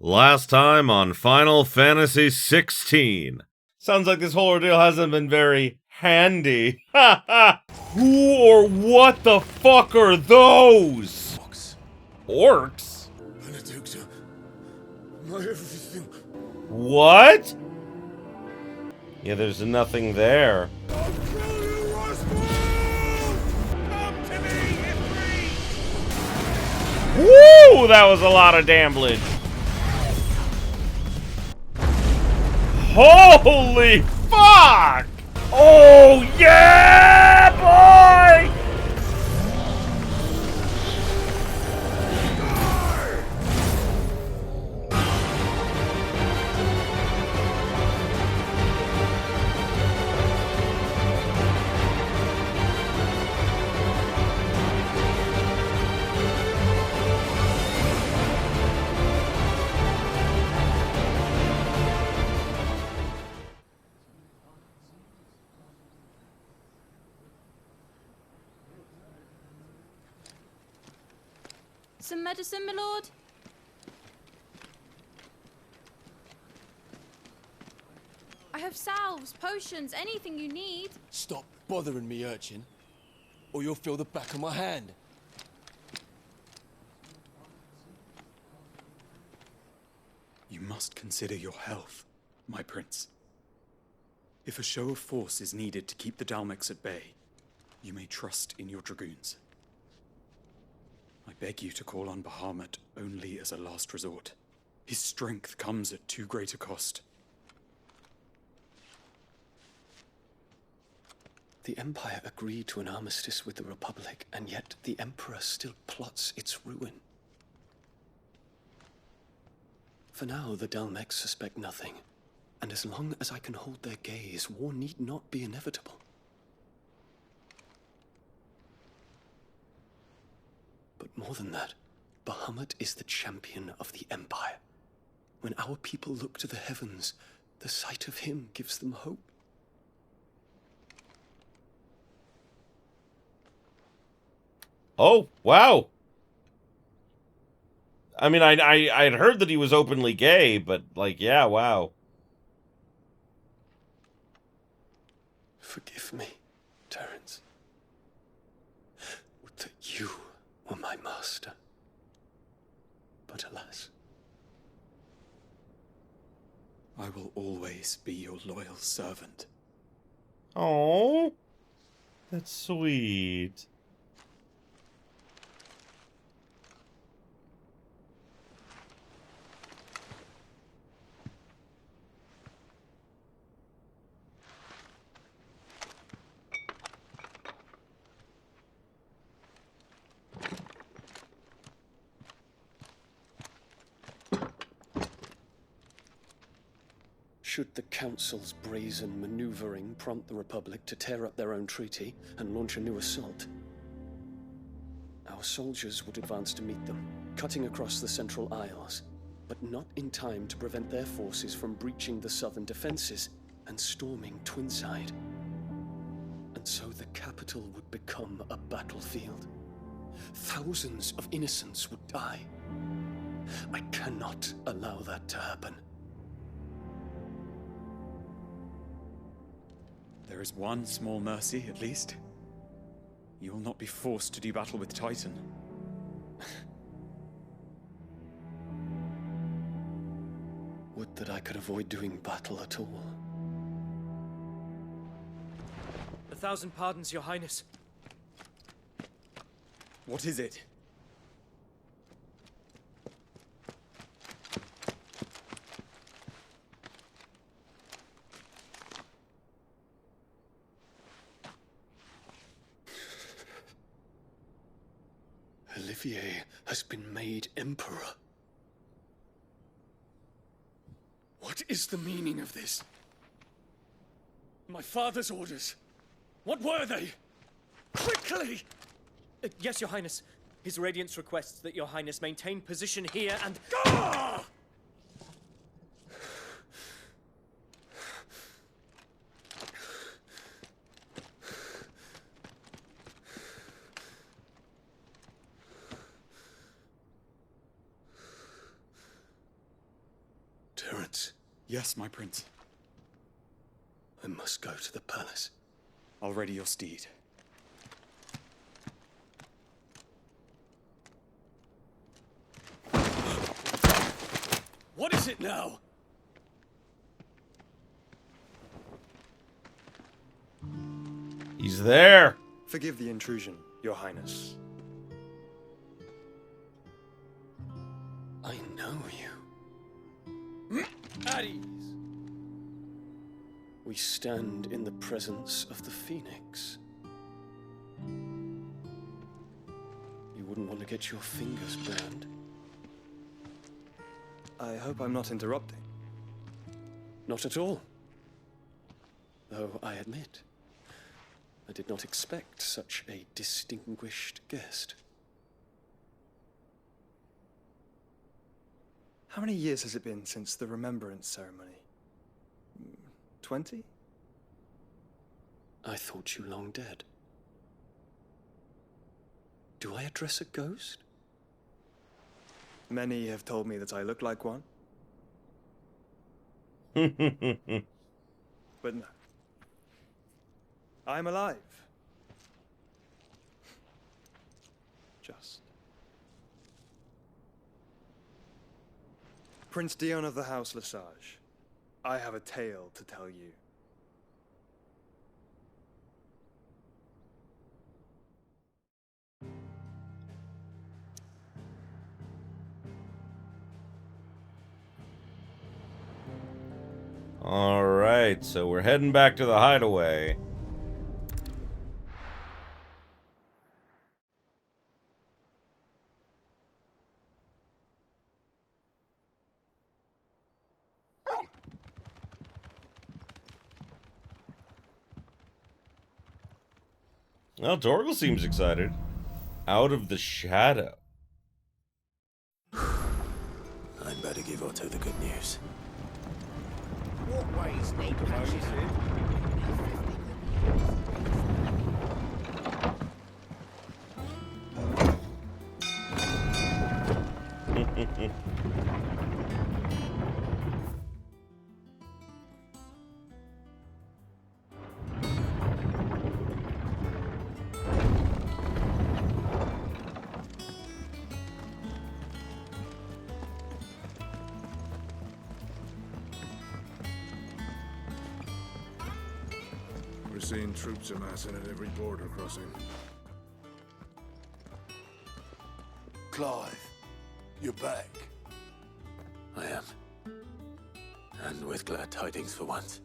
Last time on Final Fantasy 16. Sounds like this whole ordeal hasn't been very handy. Ha ha! Who or what the fuck are those? Orcs? My everything. What? Yeah, there's nothing there. I'll kill you, Roswell! Come to me, Ifrit! Woo! That was a lot of damage. Holy fuck! Oh yeah, boy! Some medicine, my lord? I have salves, potions, anything you need. Stop bothering me, urchin, or you'll feel the back of my hand. You must consider your health, my prince. If a show of force is needed to keep the Dalmex at bay, you may trust in your dragoons. I beg you to call on Bahamut only as a last resort. His strength comes at too great a cost. The Empire agreed to an armistice with the Republic, and yet the Emperor still plots its ruin. For now, the Dalmex suspect nothing, and as long as I can hold their gaze, war need not be inevitable. But more than that, Bahamut is the champion of the Empire. When our people look to the heavens, the sight of him gives them hope. Oh, wow. I mean, I'd heard that he was openly gay, but, like, yeah, wow. Forgive me, Terence. Would that you were my master. But alas. I will always be your loyal servant. Oh, that's sweet. Should the Council's brazen maneuvering prompt the Republic to tear up their own treaty and launch a new assault, our soldiers would advance to meet them, cutting across the Central Isles, but not in time to prevent their forces from breaching the southern defenses and storming Twinside. And so the capital would become a battlefield. Thousands of innocents would die. I cannot allow that to happen. There is one small mercy, at least. You will not be forced to do battle with Titan. Would that I could avoid doing battle at all. 1,000 pardons, Your Highness. What is it? Olivier has been made Emperor. What is the meaning of this? My father's orders. What were they? Quickly! Yes, Your Highness. His Radiance requests that Your Highness maintain position here and... Ah! guards? Yes, my prince. I must go to the palace. I'll ready your steed. What is it now? He's there. Forgive the intrusion, Your Highness. I know you. At ease. We stand in the presence of the Phoenix. You wouldn't want to get your fingers burned. I hope I'm not interrupting. Not at all. Though I admit, I did not expect such a distinguished guest. How many years has it been since the Remembrance Ceremony? 20? I thought you long dead. Do I address a ghost? Many have told me that I look like one, He's but no. I'm alive. Just. Prince Dion of the House Lesage, I have a tale to tell you. Alright, so we're heading back to the Hideaway. Well, Torgal seems excited. Out of the shadow. I'd better give Otto the good news. What ways need patching? We're seeing troops amassing at every border crossing. Clive, you're back. I am. And with glad tidings for once.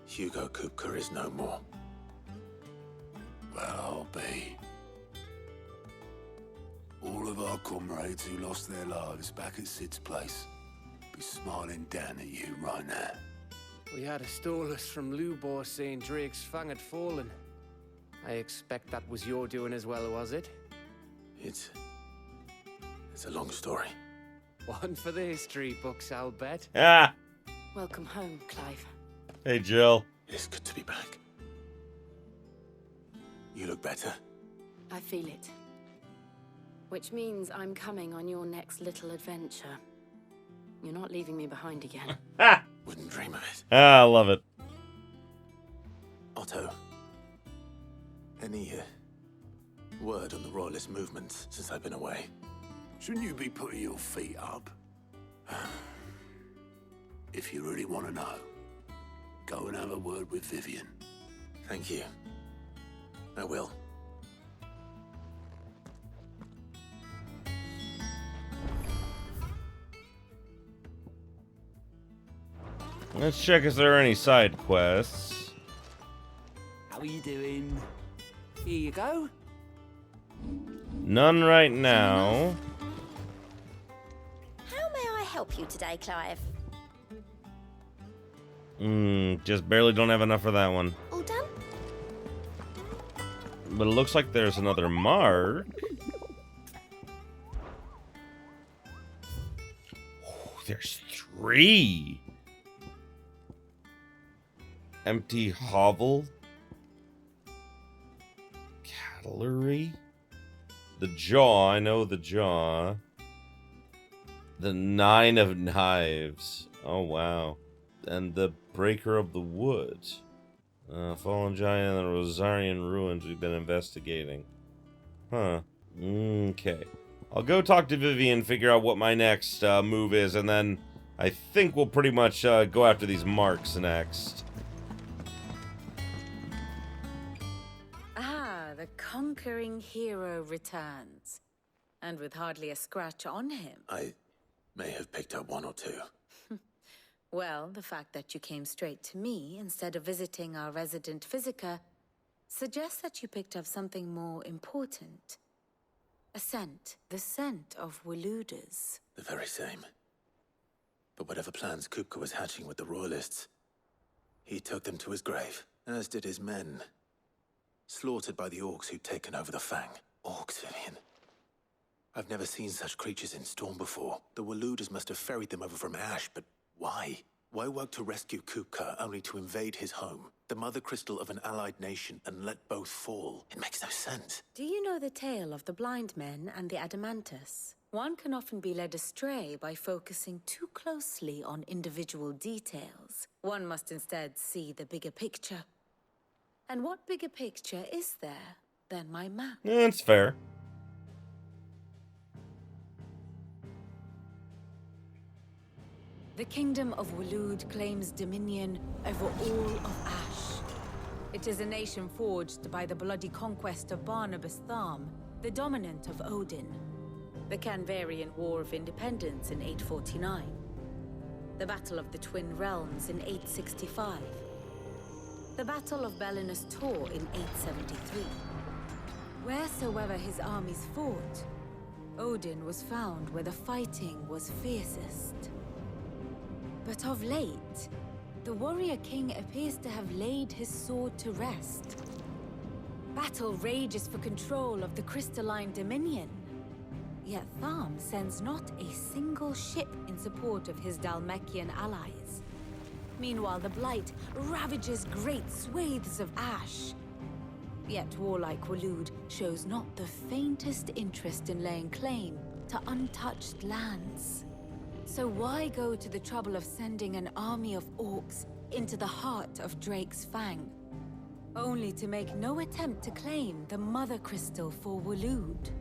Hugo Kupka is no more. Well, I'll be. All of our comrades who lost their lives back at Sid's place be smiling down at you right now. We had a stolus from Lubor saying Drake's fang had fallen. I expect that was your doing as well, was it? It's a long story. One for the history books, I'll bet. Ah! Welcome home, Clive. Hey, Jill. It's good to be back. You look better. I feel it. Which means I'm coming on your next little adventure. You're not leaving me behind again. Ah! Wouldn't dream of it. Ah, I love it. Otto, any word on the royalist movement since I've been away? Shouldn't you be putting your feet up? If you really want to know, go and have a word with Vivian. Thank you. I will. Let's check if there are any side quests. How are you doing? Here you go. None right now. How may I help you today, Clive? Just barely don't have enough for that one. All done? But it looks like there's another mark. Oh, there's 3. Empty hovel. Cutlery. The jaw, I know the jaw. The 9 of Knives. Oh, wow. And the Breaker of the Wood. Fallen Giant and the Rosarian Ruins we've been investigating. Huh. Okay. I'll go talk to Vivian, figure out what my next move is, and then I think we'll pretty much go after these marks next. Ah, the conquering hero returns. And with hardly a scratch on him. I may have picked up one or two. Well, the fact that you came straight to me instead of visiting our resident physiker suggests that you picked up something more important. A scent. The scent of Waludas. The very same. But whatever plans Kupka was hatching with the Royalists, he took them to his grave, as did his men. Slaughtered by the orcs who'd taken over the Fang. Orcs, Vivian. I've never seen such creatures in Storm before. The Waludas must have ferried them over from Ash, but why? Why work to rescue Kupka only to invade his home, the mother crystal of an allied nation, and let both fall? It makes no sense. Do you know the tale of the blind men and the Adamantus? One can often be led astray by focusing too closely on individual details. One must instead see the bigger picture. And what bigger picture is there than my map? That's fair. The kingdom of Walud claims dominion over all of Ash. It is a nation forged by the bloody conquest of Barnabas Tharm, the dominant of Odin. The Canvarian War of Independence in 849. The Battle of the Twin Realms in 865. The Battle of Belinus Tor in 873. Wheresoever his armies fought, Odin was found where the fighting was fiercest. But of late, the warrior king appears to have laid his sword to rest. Battle rages for control of the crystalline dominion. Yet Tharm sends not a single ship in support of his Dhalmekian allies. Meanwhile, the Blight ravages great swathes of Ash. Yet warlike Walud shows not the faintest interest in laying claim to untouched lands. So why go to the trouble of sending an army of orcs into the heart of Drake's Fang, only to make no attempt to claim the Mother Crystal for Walud?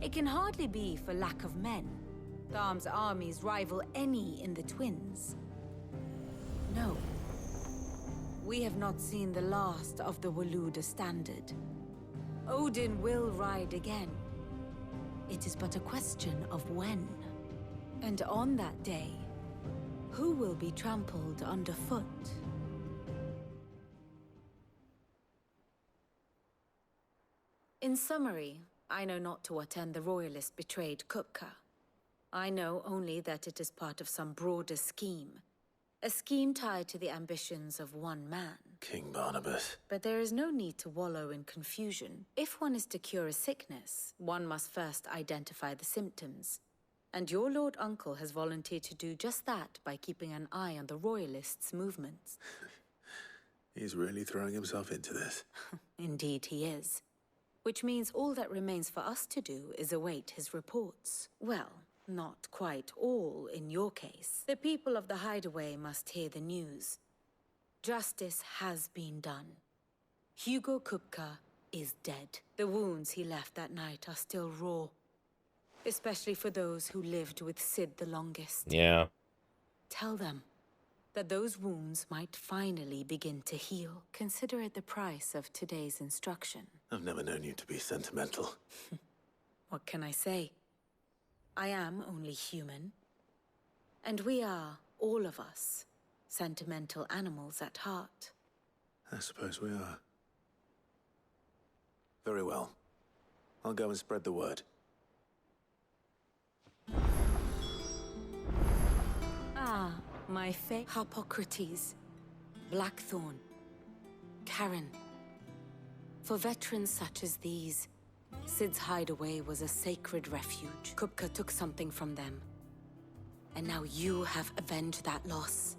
It can hardly be for lack of men. Tharm's armies rival any in the Twins. No. We have not seen the last of the Waluda standard. Odin will ride again. It is but a question of when. And on that day, who will be trampled underfoot? In summary, I know not to what end the Royalist betrayed Kupka. I know only that it is part of some broader scheme. A scheme tied to the ambitions of one man. King Barnabas. But there is no need to wallow in confusion. If one is to cure a sickness, one must first identify the symptoms. And your Lord Uncle has volunteered to do just that by keeping an eye on the Royalists' movements. He's really throwing himself into this. Indeed he is. Which means all that remains for us to do is await his reports. Well, not quite all in your case. The people of the Hideaway must hear the news. Justice has been done. Hugo Kupka is dead. The wounds he left that night are still raw. Especially for those who lived with Sid the longest. Yeah. Tell them that those wounds might finally begin to heal. Consider it the price of today's instruction. I've never known you to be sentimental. What can I say? I am only human. And we are, all of us, sentimental animals at heart. I suppose we are. Very well. I'll go and spread the word. Ah, my fate. Harpocrates, Blackthorn, Karen. For veterans such as these, Sid's Hideaway was a sacred refuge. Kupka took something from them. And now you have avenged that loss.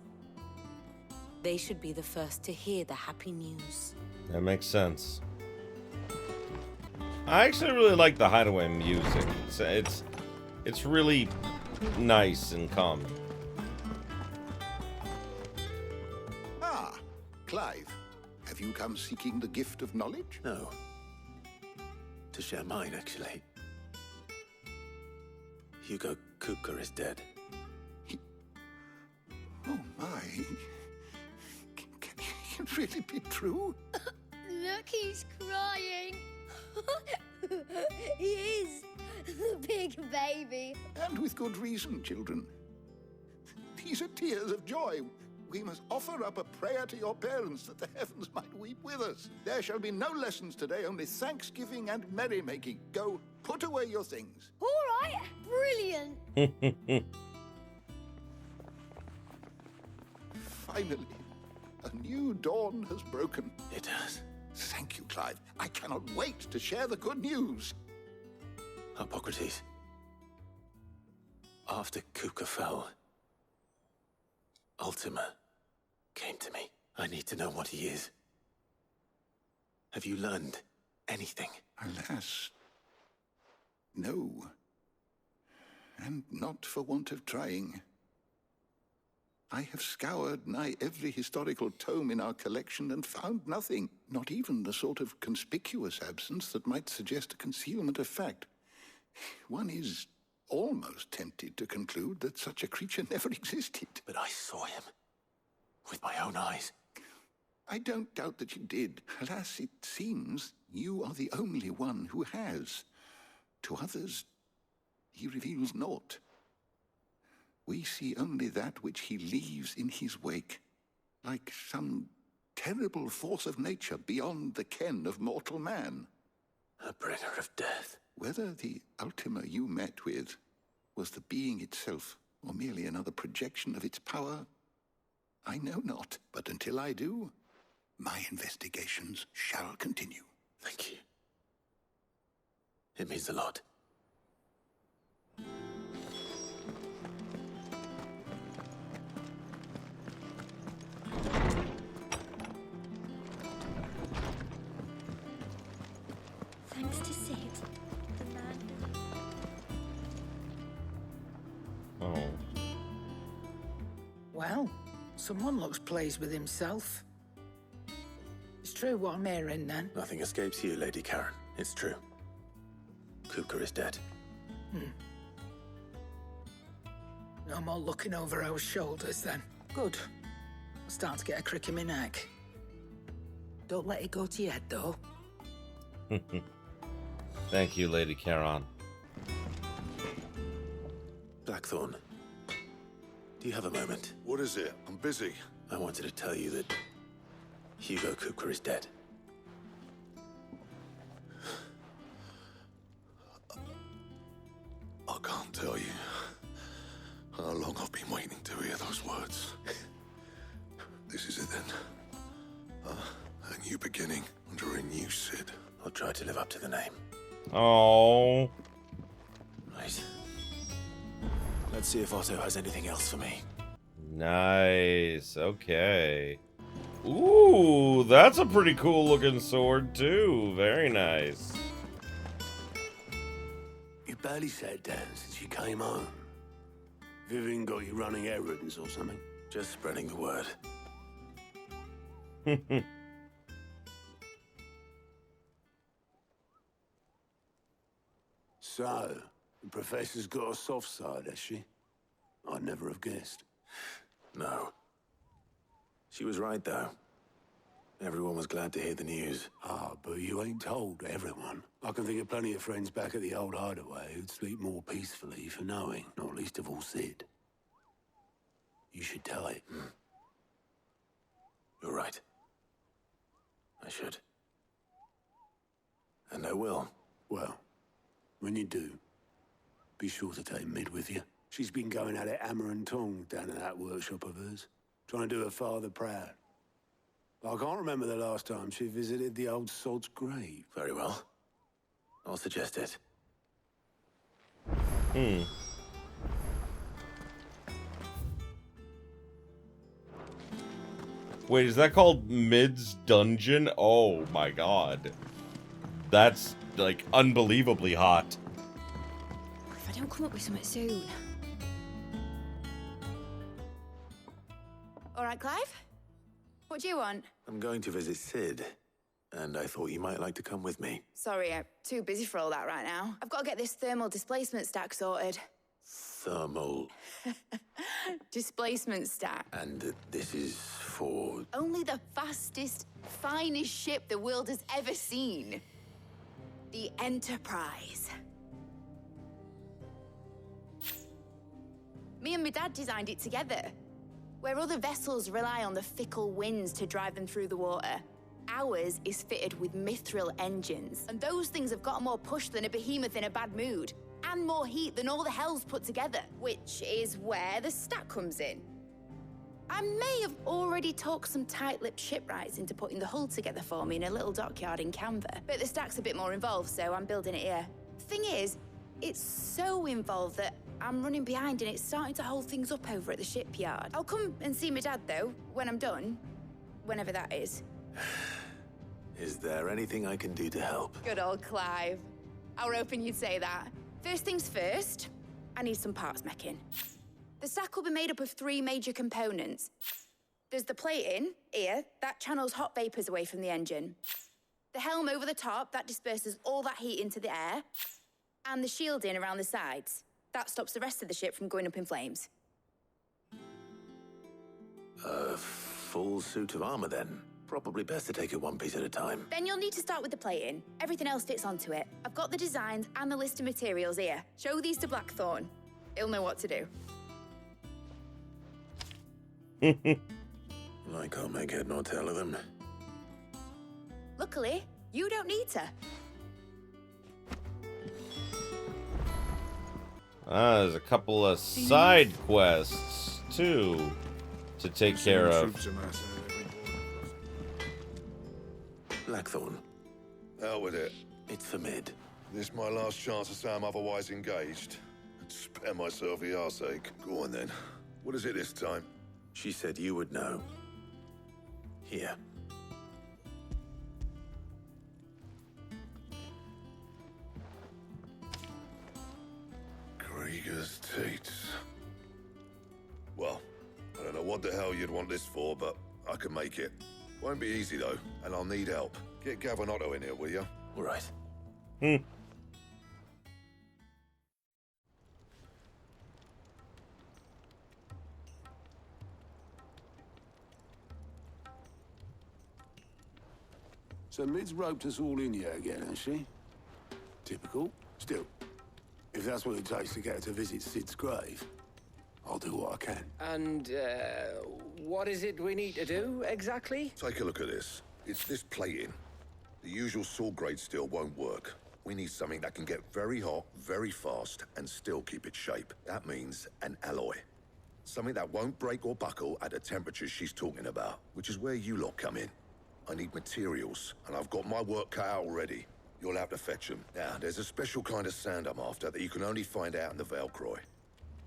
They should be the first to hear the happy news. That makes sense. I actually really like the Hideaway music. It's really nice and calm. Ah, Clive. Have you come seeking the gift of knowledge? No. To share mine, actually. Hugo Kupka is dead. Oh my. Can it really be true? Look, he's crying. He is. The big baby. And with good reason, children. These are tears of joy. We must offer up a prayer to your parents that the heavens might weep with us. There shall be no lessons today, only thanksgiving and merrymaking. Go, put away your things. All right. Brilliant. Finally, a new dawn has broken. It has. Thank you, Clive. I cannot wait to share the good news. Hippocrates. After Kupka fell, Ultima came to me. I need to know what he is. Have you learned anything? Alas, no. And not for want of trying. I have scoured nigh every historical tome in our collection and found nothing. Not even the sort of conspicuous absence that might suggest a concealment of fact. One is almost tempted to conclude that such a creature never existed. But I saw him. With my own eyes. I don't doubt that you did. Alas, it seems you are the only one who has. To others, he reveals naught. We see only that which he leaves in his wake, like some terrible force of nature beyond the ken of mortal man. A bringer of death. Whether the Ultima you met with was the being itself, or merely another projection of its power, I know not. But until I do, my investigations shall continue. Thank you. It means a lot. Thanks to Sid, the man. Oh. Well, someone looks pleased with himself. It's true what I'm hearing, then. Nothing escapes you, Lady Karen. It's true. Kupka is dead. No more looking over our shoulders, then. Good. I'm starting to get a crick in my neck. Don't let it go to your head, though. Thank you, Lady Karen. Blackthorn, do you have a moment? What is it? I'm busy. I wanted to tell you that Hugo Kupka is dead. I can't tell you how long I've been waiting to hear those words. This is it then. A new beginning under a new Sid. I'll try to live up to the name. Oh. Right. Let's see if Otto has anything else for me. Nice. Okay. Ooh, that's a pretty cool looking sword too. Very nice. You barely sat down since you came home. Vivian got you running errands or something? Just spreading the word. So, the professor's got a soft side, has she? I'd never have guessed. No. She was right, though. Everyone was glad to hear the news. Ah, but you ain't told everyone. I can think of plenty of friends back at the old Hideaway who'd sleep more peacefully for knowing, not least of all Sid. You should tell it. You're right. I should. And I will. Well, when you do, be sure to take Mid with you. She's been going at it hammer and tong down at that workshop of hers, trying to do her father proud. I can't remember the last time she visited the old sod's grave. Very well. I'll suggest it. Wait, is that called Mid's Dungeon? Oh my god. That's, like, unbelievably hot. If I don't come up with something soon. All right, Clive? What do you want? I'm going to visit Sid, and I thought you might like to come with me. Sorry, I'm too busy for all that right now. I've got to get this thermal displacement stack sorted. Thermal. Displacement stack. And this is for... Only the fastest, finest ship the world has ever seen. The Enterprise. Me and my dad designed it together. Where other vessels rely on the fickle winds to drive them through the water, ours is fitted with mithril engines. And those things have got more push than a behemoth in a bad mood. And more heat than all the hells put together. Which is where the stack comes in. I may have already talked some tight-lipped shipwrights into putting the hull together for me in a little dockyard in Canva. But the stack's a bit more involved, so I'm building it here. Thing is, it's so involved that I'm running behind and it's starting to hold things up over at the shipyard. I'll come and see my dad, though, when I'm done. Whenever that is. Is there anything I can do to help? Good old Clive. I were hoping you'd say that. First things first, I need some parts meching. The stack will be made up of 3 major components. There's the plating, here, that channels hot vapors away from the engine. The helm over the top, that disperses all that heat into the air. And the shielding around the sides. That stops the rest of the ship from going up in flames. A full suit of armor, then. Probably best to take it one piece at a time. Then you'll need to start with the plating. Everything else fits onto it. I've got the designs and the list of materials here. Show these to Blackthorn. He'll know what to do. I can't make head nor tail of them. Luckily, you don't need to. There's a couple of side quests, too, to take care of. Blackthorn. Out with it. It's for Mid. This my last chance to say I'm otherwise engaged. Spare myself the arseache. Go on then. What is it this time? She said you would know. Here. Krieger's teats. Well, I don't know what the hell you'd want this for, but I can make it. Won't be easy though, and I'll need help. Get Gavin Otto in here, will you? All right. So Mid's roped us all in here again, hasn't she? Typical. Still, if that's what it takes to get her to visit Sid's grave, I'll do what I can. And, what is it we need to do, exactly? Take a look at this. It's this plating. The usual sword grade steel won't work. We need something that can get very hot, very fast, and still keep its shape. That means an alloy. Something that won't break or buckle at the temperatures she's talking about, which is where you lot come in. I need materials, and I've got my work cut out already. You'll have to fetch them. Now, there's a special kind of sand I'm after that you can only find out in the Velcroy.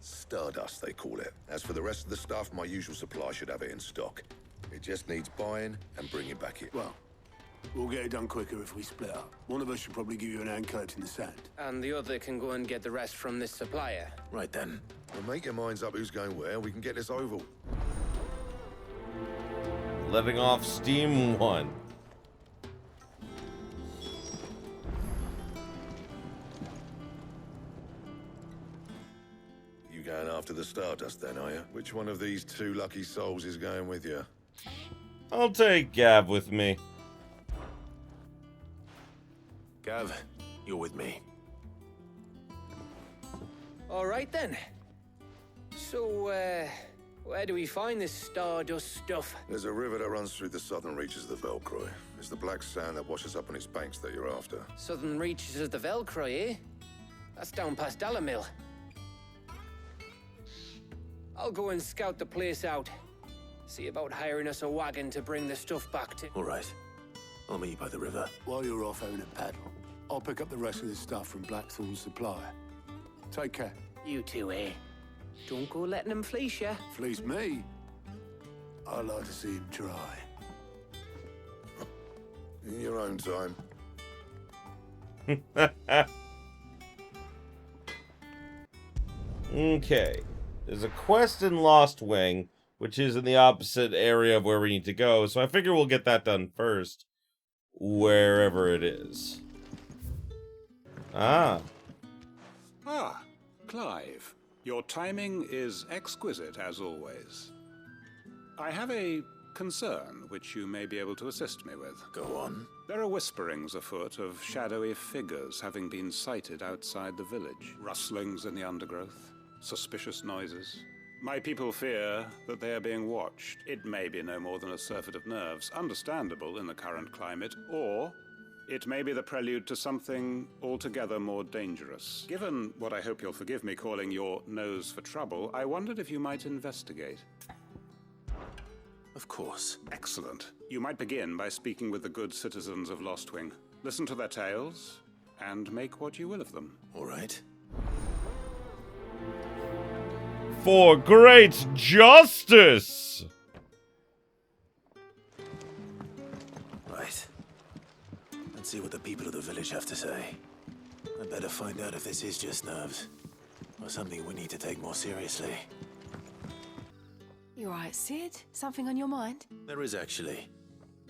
Stardust, they call it. As for the rest of the stuff, my usual supply should have it in stock. It just needs buying and bringing back here. Well, we'll get it done quicker if we split up. One of us should probably give you an hand collecting the sand. And the other can go and get the rest from this supplier. Right then. Well, make your minds up who's going where, and we can get this over. Letting off steam 1. You going after the Stardust then, are you? Which one of these 2 lucky souls is going with you? I'll take Gav with me. Gav, you're with me. All right, then. So, where do we find this Stardust stuff? There's a river that runs through the southern reaches of the Velcroy. It's the black sand that washes up on its banks that you're after. Southern reaches of the Velcroy, eh? That's down past Dalamil. I'll go and scout the place out. See about hiring us a wagon to bring the stuff back to... All right. I'll meet you by the river. While you're off having a paddle, I'll pick up the rest of this stuff from Blackthorn's supplier. Take care. You two, eh? Don't go letting him fleece ya. Fleece me? I'd like to see him try. In your own time. Okay. There's a quest in Lost Wing which is in the opposite area of where we need to go. So I figure we'll get that done first, wherever it is. Ah. Ah, Clive. Your timing is exquisite, as always. I have a concern which you may be able to assist me with. Go on. There are whisperings afoot of shadowy figures having been sighted outside the village. Rustlings in the undergrowth, suspicious noises. My people fear that they are being watched. It may be no more than a surfeit of nerves, understandable in the current climate, or it may be the prelude to something altogether more dangerous. Given what I hope you'll forgive me calling your nose for trouble, I wondered if you might investigate. Of course. Excellent. You might begin by speaking with the good citizens of Lostwing. Listen to their tales, and make what you will of them. All right. For great justice! Right. Let's see what the people of the village have to say. I'd better find out if this is just nerves, or something we need to take more seriously. You right, Sid? Something on your mind? There is, actually.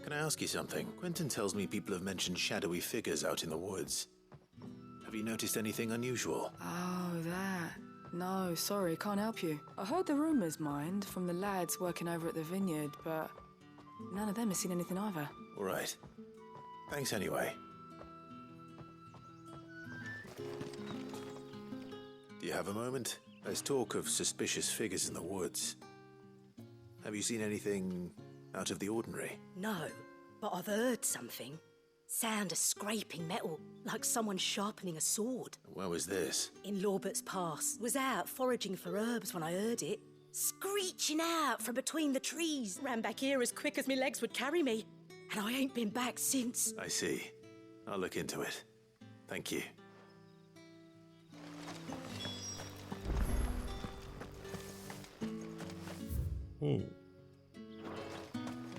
Can I ask you something? Quentin tells me people have mentioned shadowy figures out in the woods. Have you noticed anything unusual? Oh, that. No, sorry, can't help you. I heard the rumours, mind, from the lads working over at the vineyard, but none of them have seen anything either. All right. Thanks anyway. Do you have a moment? There's talk of suspicious figures in the woods. Have you seen anything out of the ordinary? No, but I've heard something. Sound of scraping metal, like someone sharpening a sword. Where was this? In Lorbert's Pass. Was out foraging for herbs when I heard it. Screeching out from between the trees. Ran back here as quick as my legs would carry me. And I ain't been back since. I see. I'll look into it. Thank you.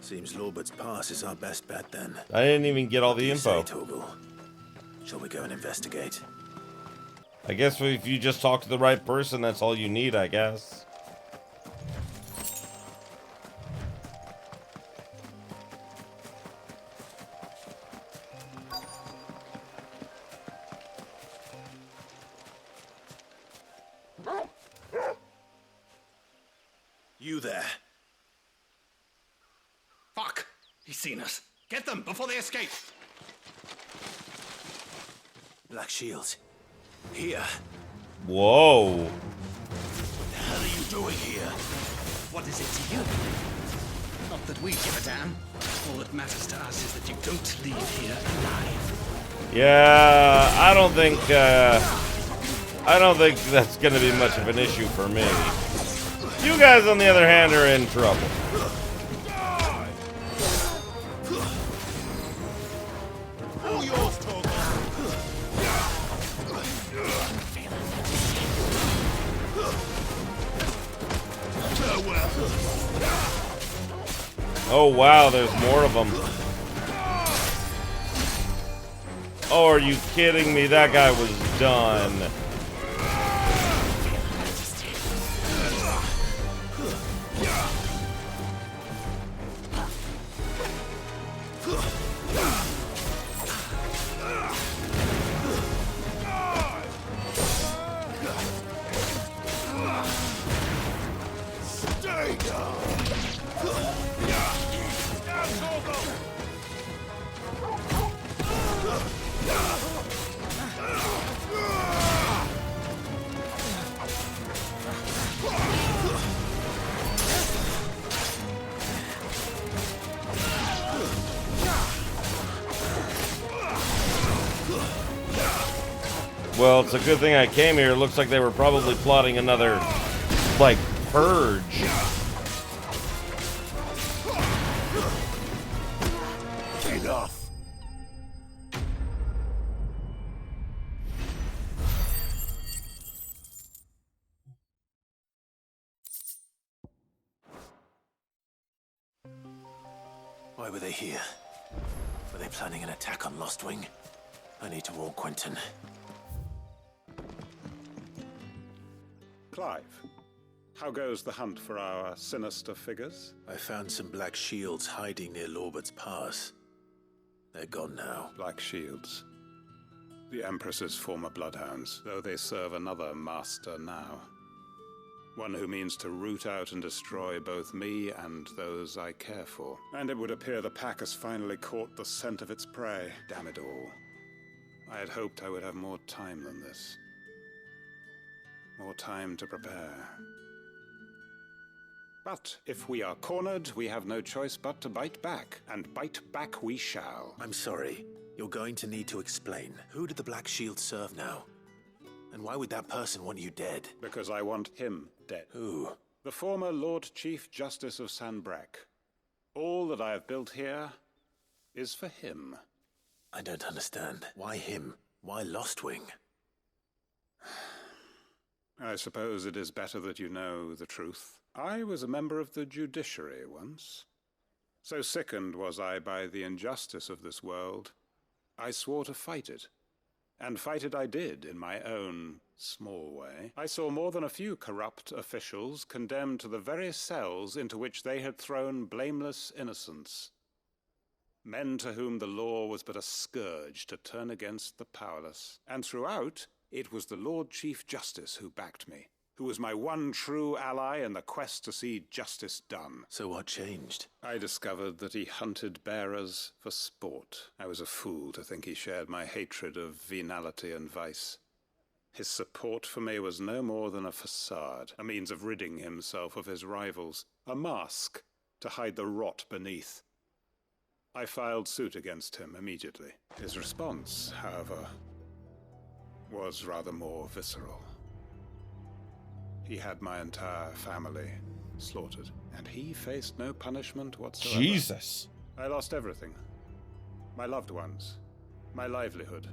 Seems Lorbert's Pass is our best bet then. I didn't even get all the info. Shall we go and investigate? I guess if you just talk to the right person, that's all you need, I guess. You there? Fuck! He's seen us. Get them before they escape! Black Shields. Here. Whoa. What the hell are you doing here? What is it to you? Not that we give a damn. All that matters to us is that you don't leave here alive. Yeah, I don't think that's gonna be much of an issue for me. You guys, on the other hand, are in trouble. All yours, Torgal. Oh wow, there's more of them. Oh, are you kidding me? That guy was done. Well, it's a good thing I came here. It looks like they were probably plotting another, like, purge. Enough. Why were they here? Were they planning an attack on Lostwing? I need to warn Quentin. Clive, How goes the hunt for our sinister figures? I found some black shields hiding near Lorbert's Pass. They're gone now. Black shields. The Empress's former bloodhounds, though they serve another master now. One who means to root out and destroy both me and those I care for. And it would appear the pack has finally caught the scent of its prey. Damn it all. I had hoped I would have more time than this. More time to prepare. But if we are cornered, we have no choice but to bite back. And bite back we shall. I'm sorry. You're going to need to explain. Who did the Black Shield serve now? And why would that person want you dead? Because I want him dead. Who? The former Lord Chief Justice of Sanbreque. All that I have built here is for him. I don't understand. Why him? Why Lostwing? I suppose it is better that you know the truth. I was a member of the judiciary once. So sickened was I by the injustice of this world, I swore to fight it. And fight it I did, in my own small way. I saw more than a few corrupt officials condemned to the very cells into which they had thrown blameless innocents. Men to whom the law was but a scourge to turn against the powerless. And throughout, it was the Lord Chief Justice who backed me, who was my one true ally in the quest to see justice done. So what changed? I discovered that he hunted bearers for sport. I was a fool to think he shared my hatred of venality and vice. His support for me was no more than a facade, a means of ridding himself of his rivals, a mask to hide the rot beneath. I filed suit against him immediately. His response, however, was rather more visceral. He had my entire family slaughtered, and he faced no punishment whatsoever. Jesus. I lost everything. My loved ones, my livelihood,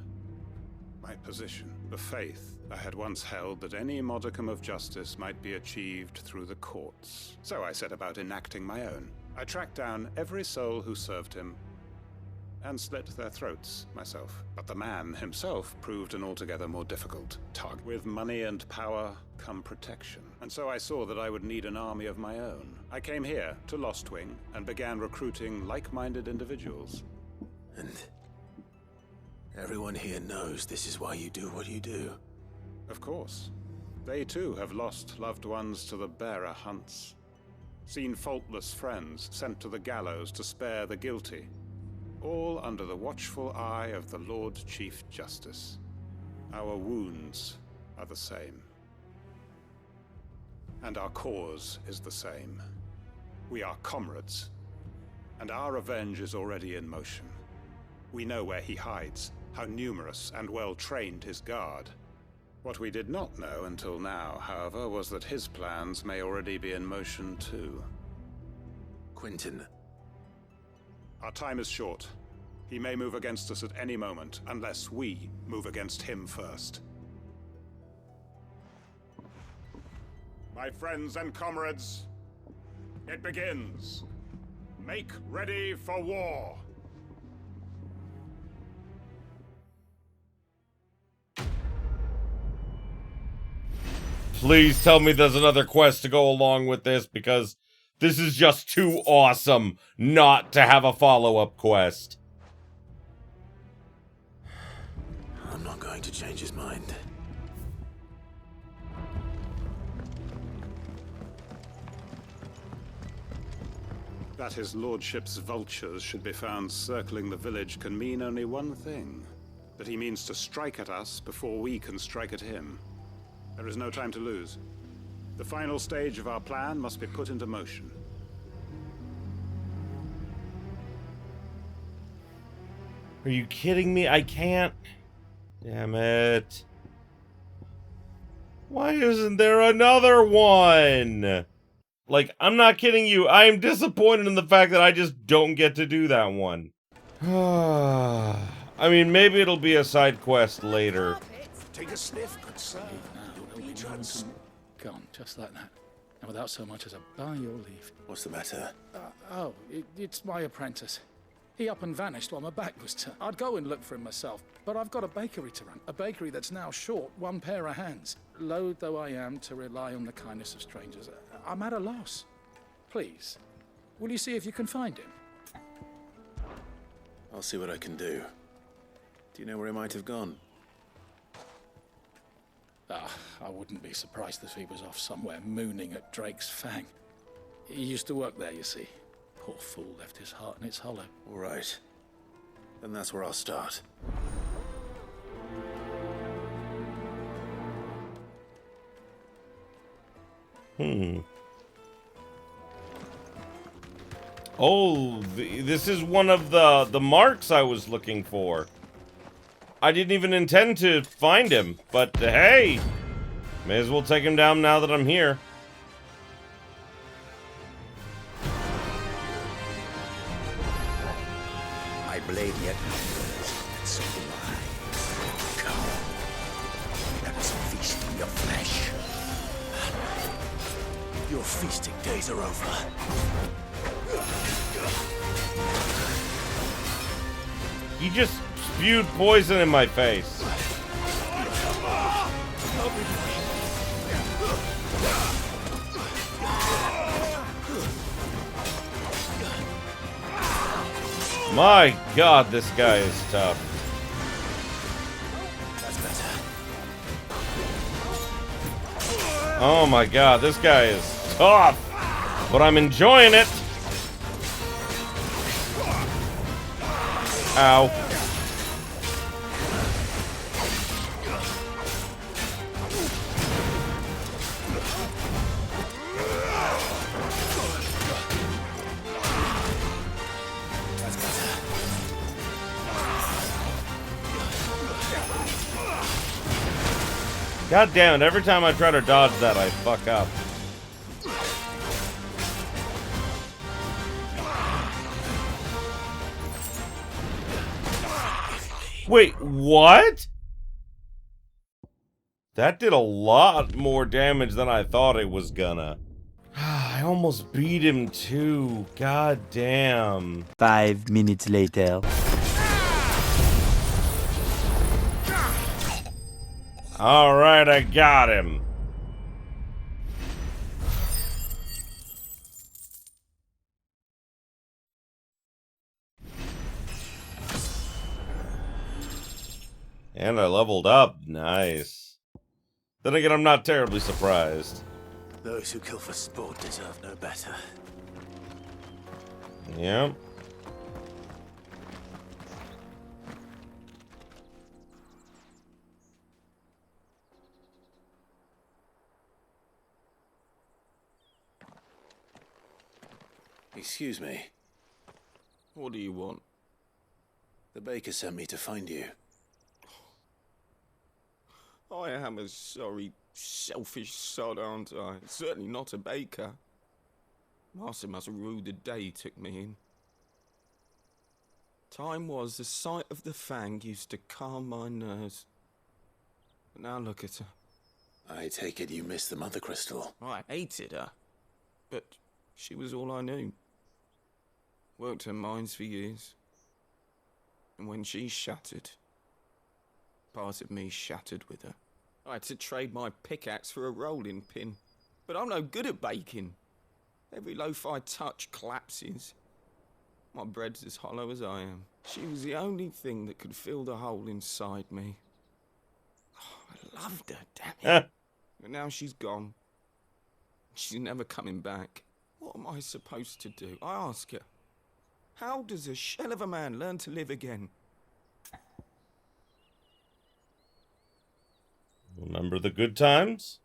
my position, the faith I had once held that any modicum of justice might be achieved through the courts. So I set about enacting my own. I tracked down every soul who served him and slit their throats myself. But the man himself proved an altogether more difficult target. With money and power come protection. And so I saw that I would need an army of my own. I came here to Lostwing and began recruiting like-minded individuals. And everyone here knows this is why you do what you do. Of course. They too have lost loved ones to the bearer hunts. Seen faultless friends sent to the gallows to spare the guilty. All under the watchful eye of the Lord Chief Justice. Our wounds are the same. And our cause is the same. We are comrades. And our revenge is already in motion. We know where he hides, how numerous and well-trained his guard. What we did not know until now, however, was that his plans may already be in motion too. Quentin. Our time is short. He may move against us at any moment, unless we move against him first. My friends and comrades, it begins. Make ready for war. Please tell me there's another quest to go along with this, because this is just too awesome not to have a follow-up quest. I'm not going to change his mind. That his lordship's vultures should be found circling the village can mean only one thing. That he means to strike at us before we can strike at him. There is no time to lose. The final stage of our plan must be put into motion. Are you kidding me? I can't. Damn it. Why isn't there another one? Like, I'm not kidding you. I am disappointed in the fact that I just don't get to do that one. I mean, maybe it'll be a side quest later. Take a sniff, good sir. Gone, just like that. And without so much as a by your leave. What's the matter? It's my apprentice. He up and vanished while my back was turned. I'd go and look for him myself, but I've got a bakery to run. A bakery that's now short one pair of hands. Loath though I am to rely on the kindness of strangers, I'm at a loss. Please, will you see if you can find him? I'll see what I can do. Do you know where he might have gone? I wouldn't be surprised if he was off somewhere mooning at Drake's Fang. He used to work there, you see. Poor fool left his heart in its hollow. All right. Then that's where I'll start. Oh, this is one of the marks I was looking for. I didn't even intend to find him, but hey, may as well take him down now that I'm here. My blade yet hungers, and so do I. Come, let us feast on your flesh. Your feasting days are over. He just spewed poison in my face. My God, this guy is tough. That's better. Oh my God, this guy is tough. But I'm enjoying it. Ow. God damn it, every time I try to dodge that, I fuck up. Wait, what? That did a lot more damage than I thought it was gonna. I almost beat him too. God damn. 5 minutes later. Alright, I got him. And I leveled up. Nice. Then again, I'm not terribly surprised. Those who kill for sport deserve no better. Yep. Excuse me. What do you want? The baker sent me to find you. I am a sorry, selfish sod, aren't I? Certainly not a baker. Master must have ruled the day he took me in. Time was the sight of the Fang used to calm my nerves. But now look at her. I take it you missed the Mother Crystal. I hated her. But she was all I knew. Worked her mines for years. And when she shattered, part of me shattered with her. I had to trade my pickaxe for a rolling pin. But I'm no good at baking. Every loaf I touch collapses. My bread's as hollow as I am. She was the only thing that could fill the hole inside me. Oh, I loved her, damn it. But now she's gone. She's never coming back. What am I supposed to do? I ask her. How does a shell of a man learn to live again? Remember the good times?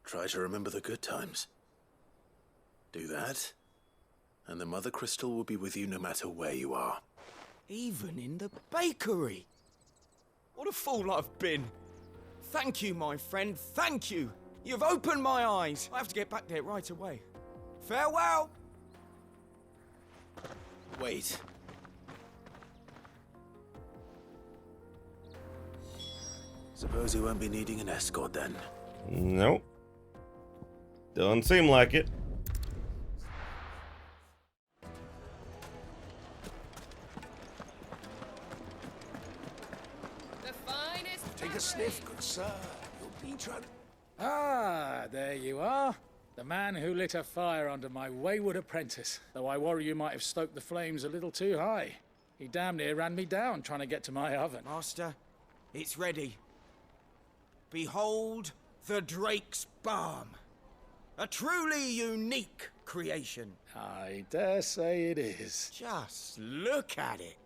Try to remember the good times. Do that, and the Mother Crystal will be with you no matter where you are. Even in the bakery. What a fool I've been. Thank you, my friend, thank you. You've opened my eyes. I have to get back there right away. Farewell. Wait. Suppose you won't be needing an escort then. Nope. Doesn't seem like it. sniff, good sir. You'll be trying. Ah, there you are. The man who lit a fire under my wayward apprentice. Though I worry you might have stoked the flames a little too high. He damn near ran me down trying to get to my oven. Master, it's ready. Behold the Drake's Balm. A truly unique creation. I dare say it is. Just look at it.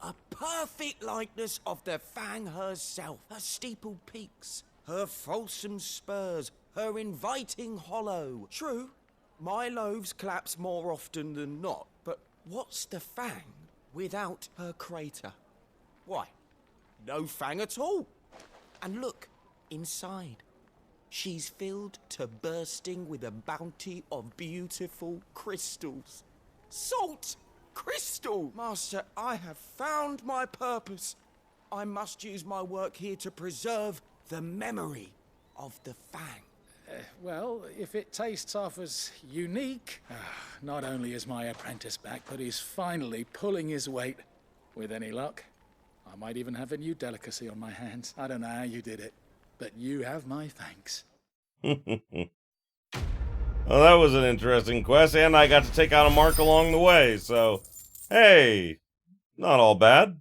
A perfect likeness of the Fang herself. Her steepled peaks, her fulsome spurs, her inviting hollow. True, my loaves collapse more often than not, but what's the Fang without her crater? Why, no Fang at all. And look, inside. She's filled to bursting with a bounty of beautiful crystals. Salt! Crystal! Master, I have found my purpose. I must use my work here to preserve the memory of the Fang. Well, if it tastes half as unique, not only is my apprentice back, but he's finally pulling his weight. With any luck, I might even have a new delicacy on my hands. I don't know how you did it, but you have my thanks. Well, that was an interesting quest, and I got to take out a mark along the way, so, hey, not all bad.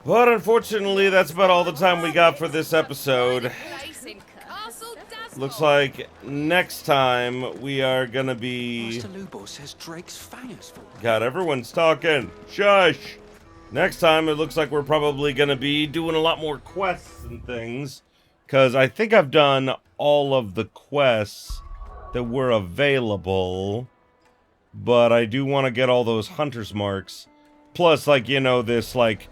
But unfortunately, that's about all the time we got for this episode. Looks like next time we are gonna be... Master Lubor says Drake's Fangers full. God, everyone's talking. Shush! Next time, it looks like we're probably gonna be doing a lot more quests and things. Because I think I've done all of the quests that were available. But I do want to get all those hunter's marks. Plus, like, you know, this, like,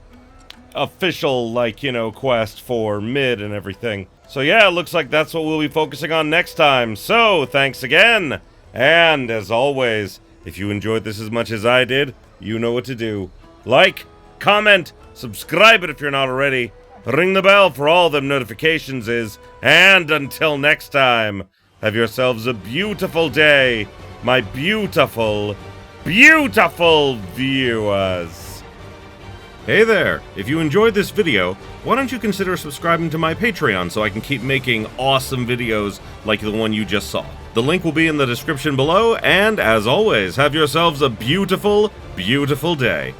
official, like, you know, quest for mid and everything. So yeah, it looks like that's what we'll be focusing on next time. So, thanks again! And, as always, if you enjoyed this as much as I did, you know what to do. Like, comment, subscribe it if you're not already. Ring the bell for all them notifications and until next time, have yourselves a beautiful day, my beautiful, beautiful viewers. Hey there, if you enjoyed this video, why don't you consider subscribing to my Patreon so I can keep making awesome videos like the one you just saw. The link will be in the description below, and as always, have yourselves a beautiful, beautiful day.